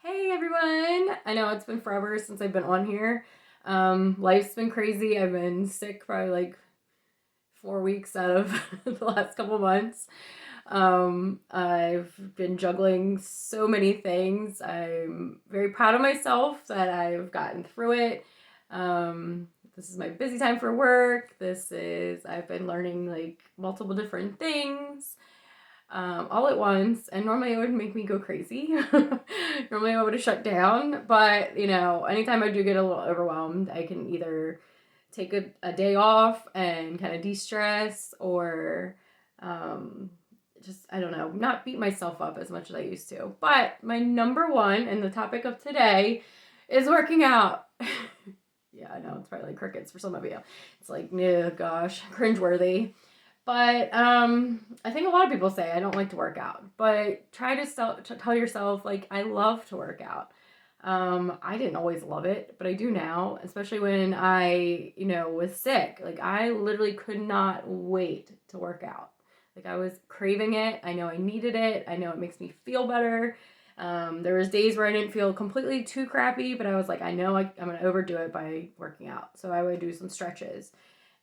Hey everyone! I know it's been forever since I've been on here. Life's been crazy. I've been sick probably like 4 weeks out of the last couple months. I've been juggling so many things. I'm very proud of myself that I've gotten through it. This is my busy time for work. I've been learning like multiple different things all at once, and normally it would make me go crazy. Normally I would have shut down, but anytime I do get a little overwhelmed, I can either take a day off and kind of de-stress, or um, just, I don't know, not beat myself up as much as I used to. But my number one and the topic of today is working out. Yeah, I know it's probably like crickets for some of you. It's like, yeah, gosh, cringeworthy. But I think a lot of people say I don't like to work out, but try to tell yourself like I love to work out. I didn't always love it, but I do now, especially when I was sick. Like I literally could not wait to work out. Like I was craving it. I know I needed it. I know it makes me feel better. There was days where I didn't feel completely too crappy, but I was like, I know I'm gonna overdo it by working out. So I would do some stretches,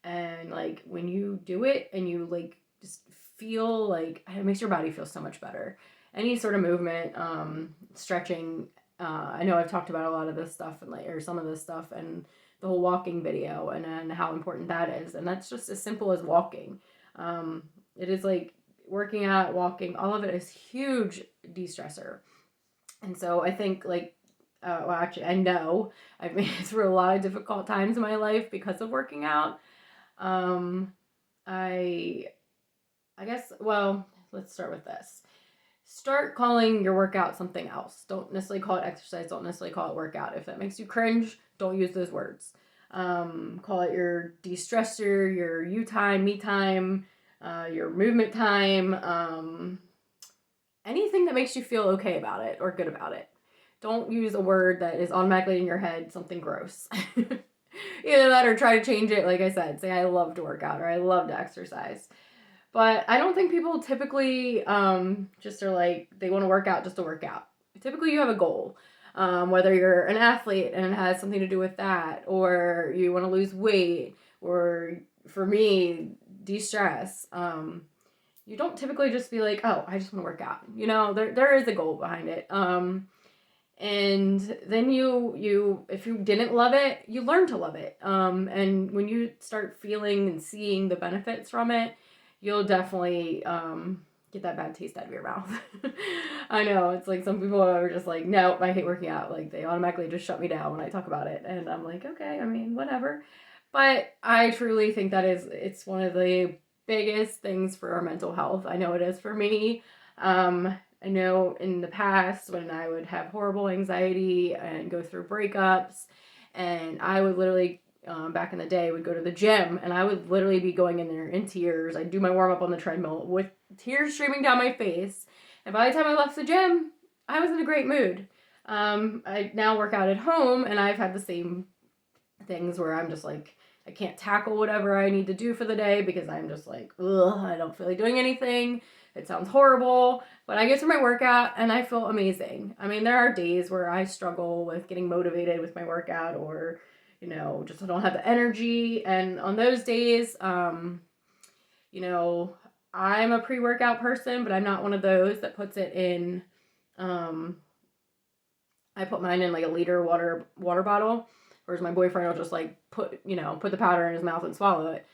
and like when you do it and you like just feel like it makes your body feel so much better. Any sort of movement, stretching. I know I've talked about a lot of this stuff and like or some of this stuff and the whole walking video and how important that is. And that's just as simple as walking. It is like working out, walking, all of it is huge de-stressor. And so I think well, actually, I know I've made it through a lot of difficult times in my life because of working out. um, I I guess, well, let's start with this. Start calling your workout something else. Don't necessarily call it exercise. Don't necessarily call it workout. If that makes you cringe, don't use those words. Call it your de-stressor, your you time, me time, your movement time, anything that makes you feel okay about it or good about it. Don't use a word that is automatically in your head something gross. Either that or try to change it, like I said. Say, I love to work out or I love to exercise. But I don't think people typically just are like, they want to work out just to work out. Typically, you have a goal. Whether you're an athlete and it has something to do with that, or you want to lose weight, or for me, de stress. You don't typically just be like, oh, I just want to work out. There is a goal behind it. And then you if you didn't love it, you learn to love it. And when you start feeling and seeing the benefits from it, you'll definitely get that bad taste out of your mouth. I know it's like some people are just like, no, I hate working out. Like they automatically just shut me down when I talk about it, and I'm like, okay, I mean, whatever. But I truly think it's one of the biggest things for our mental health. I know it is for me. I know in the past when I would have horrible anxiety and go through breakups, and I would literally, back in the day, would go to the gym and I would literally be going in there in tears. I'd do my warm up on the treadmill with tears streaming down my face. And by the time I left the gym, I was in a great mood. I now work out at home and I've had the same things where I'm just like, I can't tackle whatever I need to do for the day because I'm just like, ugh, I don't feel like doing anything. It sounds horrible, but I get through my workout and I feel amazing. I mean, there are days where I struggle with getting motivated with my workout, or, just I don't have the energy. And on those days, you know, I'm a pre workout person, but I'm not one of those that puts it in, um, I put mine in like a liter water bottle, whereas my boyfriend will just like put the powder in his mouth and swallow it.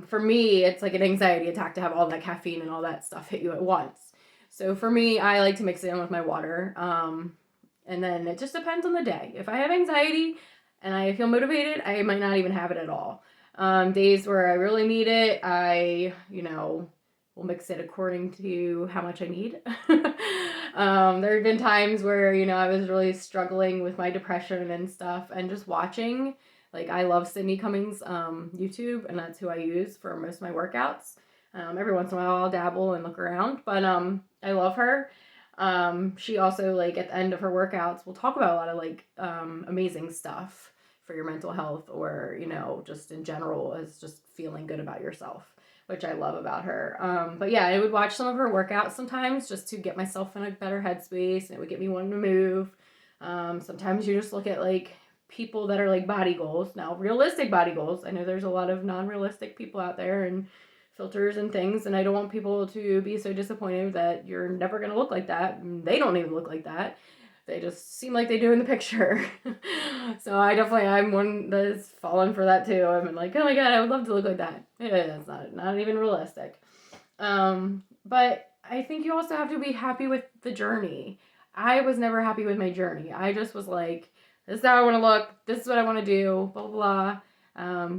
For me, it's like an anxiety attack to have all that caffeine and all that stuff hit you at once. So for me, I like to mix it in with my water. And then it just depends on the day. If I have anxiety and I feel motivated, I might not even have it at all. Days where I really need it, we'll mix it according to how much I need. There have been times where, I was really struggling with my depression and stuff, and just watching, like, I love Sydney Cummings YouTube, and that's who I use for most of my workouts. Every once in a while I'll dabble and look around, but I love her. She also, like, at the end of her workouts will talk about a lot of like amazing stuff for your mental health, or just in general as just feeling good about yourself, which I love about her. But yeah, I would watch some of her workouts sometimes just to get myself in a better headspace, and it would get me wanting to move. Sometimes you just look at like people that are like body goals. Now, realistic body goals. I know there's a lot of non-realistic people out there and filters and things, and I don't want people to be so disappointed that you're never going to look like that. They don't even look like that. They just seem like they do in the picture. So I'm one that's fallen for that too. I'm like, oh my God, I would love to look like that. Yeah, it's not even realistic. But I think you also have to be happy with the journey. I was never happy with my journey. I just was like, this is how I want to look. This is what I want to do. Blah, blah, blah.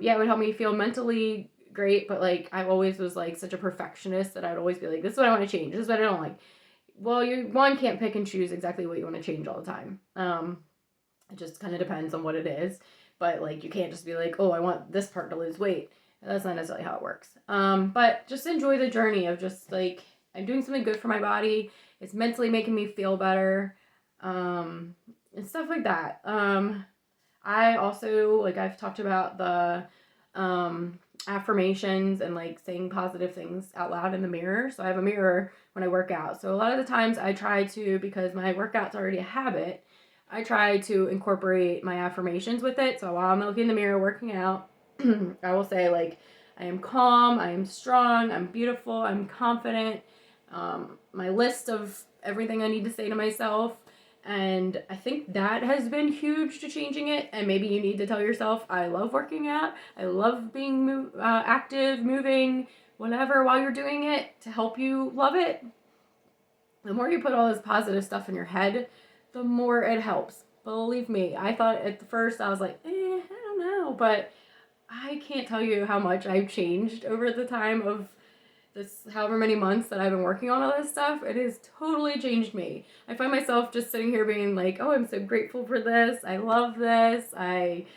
Yeah, it would help me feel mentally great. But like, I always was like such a perfectionist that I'd always be like, this is what I want to change. This is what I don't like. Well, you can't pick and choose exactly what you want to change all the time. It just kind of depends on what it is. But like, you can't just be like, oh, I want this part to lose weight. That's not necessarily how it works. But just enjoy the journey of just like, I'm doing something good for my body. It's mentally making me feel better. And stuff like that. I also, like I've talked about the affirmations and like saying positive things out loud in the mirror. So I have a mirror when I work out. So a lot of the times I try to, because my workout's already a habit, I try to incorporate my affirmations with it. So while I'm looking in the mirror working out, I will say like, I am calm, I am strong, I'm beautiful, I'm confident. My list of everything I need to say to myself. And I think that has been huge to changing it. And maybe you need to tell yourself, I love working out. I love being active, moving, whatever, while you're doing it to help you love it. The more you put all this positive stuff in your head, the more it helps. Believe me, I thought at the first, I was like, I don't know. But I can't tell you how much I've changed over the time of this however many months that I've been working on all this stuff. It has totally changed me. I find myself just sitting here being like, oh, I'm so grateful for this. I love this. Like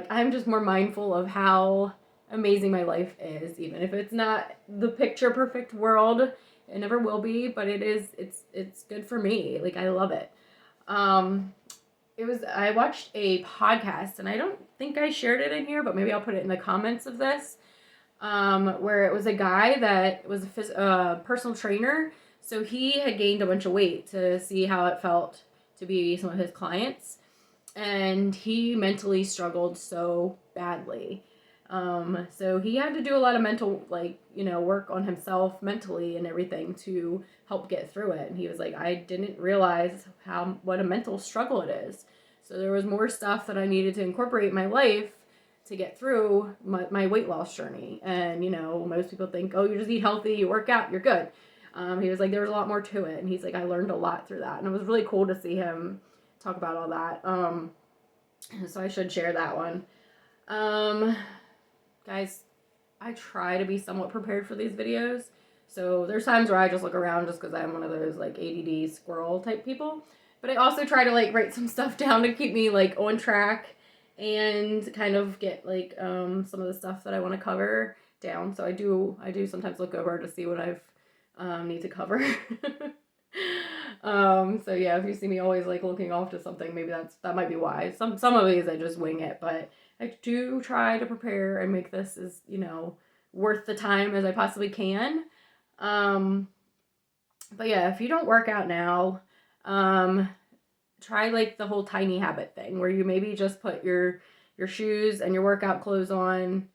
I'm just more mindful of how amazing my life is, even if it's not the picture perfect world. It never will be, but it's good for me. Like I love it. I watched a podcast, and I don't think I shared it in here, but maybe I'll put it in the comments of this. Where it was a guy that was a personal trainer. So he had gained a bunch of weight to see how it felt to be some of his clients. And he mentally struggled so badly. So he had to do a lot of mental, work on himself mentally and everything to help get through it. And he was like, I didn't realize what a mental struggle it is. So there was more stuff that I needed to incorporate in my life to get through my weight loss journey. And, most people think, oh, you just eat healthy, you work out, you're good. He was like, there was a lot more to it. And he's like, I learned a lot through that. And it was really cool to see him talk about all that. So I should share that one. Guys, I try to be somewhat prepared for these videos. So there's times where I just look around just because I'm one of those like ADD squirrel type people. But I also try to like write some stuff down to keep me like on track and kind of get like some of the stuff that I want to cover down. So I do sometimes look over to see what I've need to cover. So yeah, if you see me always like looking off to something, maybe that might be why. Some of these I just wing it, but I do try to prepare and make this as, worth the time as I possibly can. But yeah, if you don't work out now, try like the whole tiny habit thing where you maybe just put your shoes and your workout clothes on,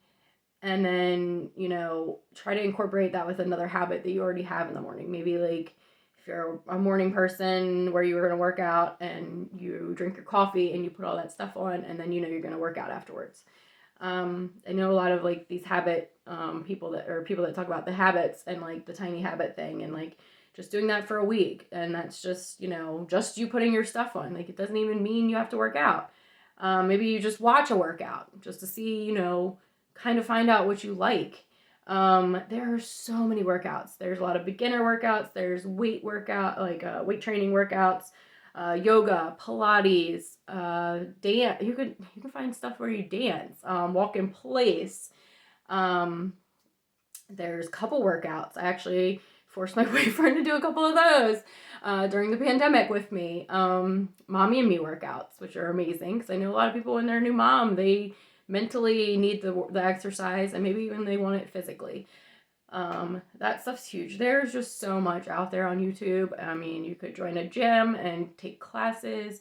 and then, try to incorporate that with another habit that you already have in the morning. Maybe like if you're a morning person where you were going to work out and you drink your coffee and you put all that stuff on, and then you're going to work out afterwards. I know a lot of like these habit people that talk about the habits and like the tiny habit thing, and like just doing that for a week, and that's just just you putting your stuff on. Like it doesn't even mean you have to work out. Maybe you just watch a workout just to see, kind of find out what you like. There are so many workouts. There's a lot of beginner workouts. There's weight training workouts, yoga, Pilates, dance. You can find stuff where you dance, walk in place. There's couple workouts. I actually forced my boyfriend to do a couple of those during the pandemic with me. Mommy and me workouts, which are amazing because I know a lot of people when they're a new mom, they mentally need the exercise, and maybe even they want it physically. That stuff's huge. There's just so much out there on YouTube. I mean, you could join a gym and take classes,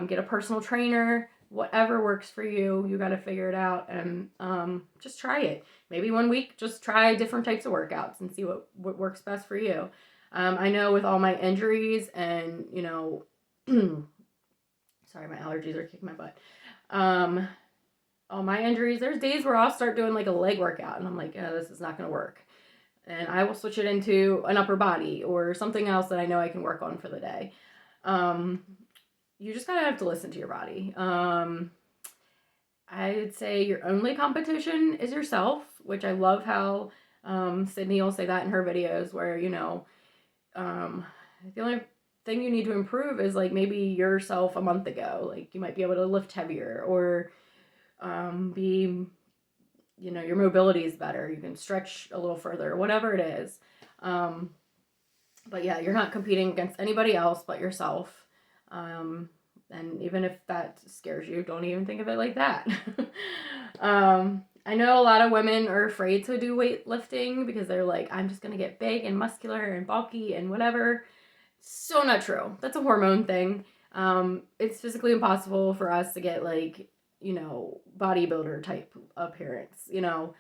get a personal trainer, whatever works for you. You got to figure it out, and just try it. Maybe one week, just try different types of workouts and see what works best for you. I know with all my injuries and, you know, sorry, my allergies are kicking my butt. All my injuries, there's days where I'll start doing like a leg workout and I'm like, oh, this is not going to work. And I will switch it into an upper body or something else that I know I can work on for the day. You just gotta have to listen to your body. I would say your only competition is yourself, which I love how Sydney will say that in her videos, where, you know, the only thing you need to improve is like maybe yourself a month ago. Like you might be able to lift heavier or be, you know, your mobility is better. You can stretch a little further, whatever it is. But yeah, you're not competing against anybody else but yourself. And even if that scares you, don't even think of it like that. I know a lot of women are afraid to do weightlifting because they're like, I'm just going to get big and muscular and bulky and whatever. So not true. That's a hormone thing. It's physically impossible for us to get like, you know, bodybuilder type appearance, you know.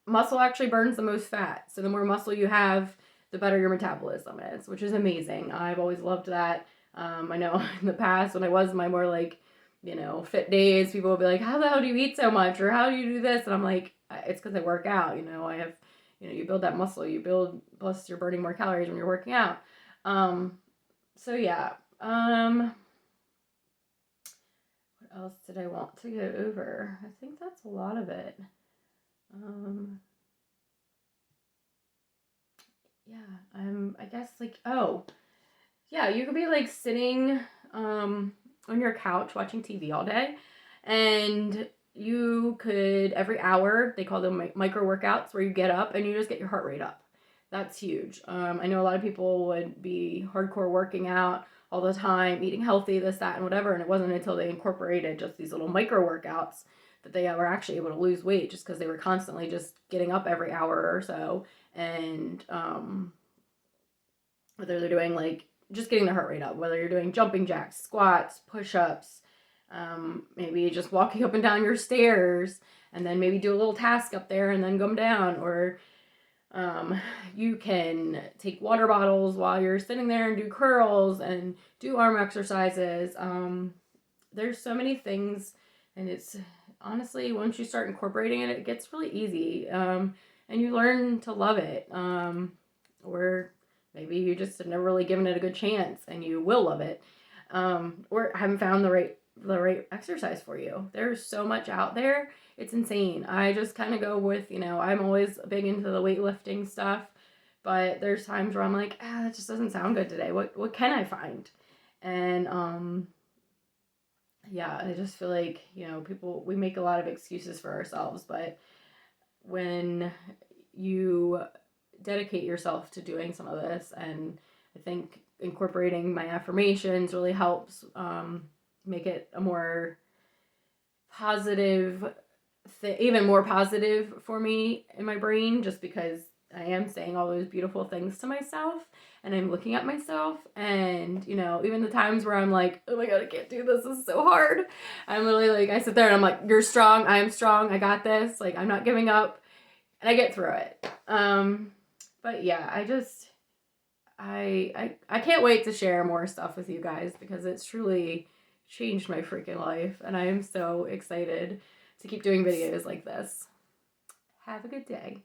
Muscle actually burns the most fat. So the more muscle you have, the better your metabolism is, which is amazing. I've always loved that. I know in the past when I was in my more like, you know, fit days, people would be like, how the hell do you eat so much? Or how do you do this? And I'm like, it's because I work out, you know, I have, you know, you build that muscle, you build, plus you're burning more calories when you're working out. So yeah, what else did I want to go over? I think that's a lot of it. Yeah, I guess like, oh, yeah, you could be like sitting on your couch watching TV all day, and you could every hour, they call them micro workouts, where you get up and you just get your heart rate up. That's huge. I know a lot of people would be hardcore working out all the time, eating healthy, this, that, and whatever, and it wasn't until they incorporated just these little micro workouts that they were actually able to lose weight, just because they were constantly just getting up every hour or so, and whether they're doing like just getting their heart rate up, whether you're doing jumping jacks, squats, push-ups, maybe just walking up and down your stairs, and then maybe do a little task up there and then come down, or you can take water bottles while you're sitting there and do curls and do arm exercises. There's so many things, and it's honestly, once you start incorporating it, it gets really easy, and you learn to love it. Or maybe you just have never really given it a good chance and you will love it. Or haven't found the right exercise for you. There's so much out there. It's insane. I just kind of go with, you know, I'm always big into the weightlifting stuff, but there's times where I'm like, that just doesn't sound good today. What can I find? And yeah, I just feel like, you know, we make a lot of excuses for ourselves, but when you dedicate yourself to doing some of this, and I think incorporating my affirmations really helps make it a more positive even more positive for me in my brain, just because I am saying all those beautiful things to myself and I'm looking at myself, and, you know, even the times where I'm like, oh my God, I can't do this is so hard, I'm literally like, I sit there and I'm like, you're strong, I am strong, I got this, like, I'm not giving up, and I get through it. But yeah, I can't wait to share more stuff with you guys, because it's truly changed my freaking life, and I am so excited to keep doing videos like this. Have a good day.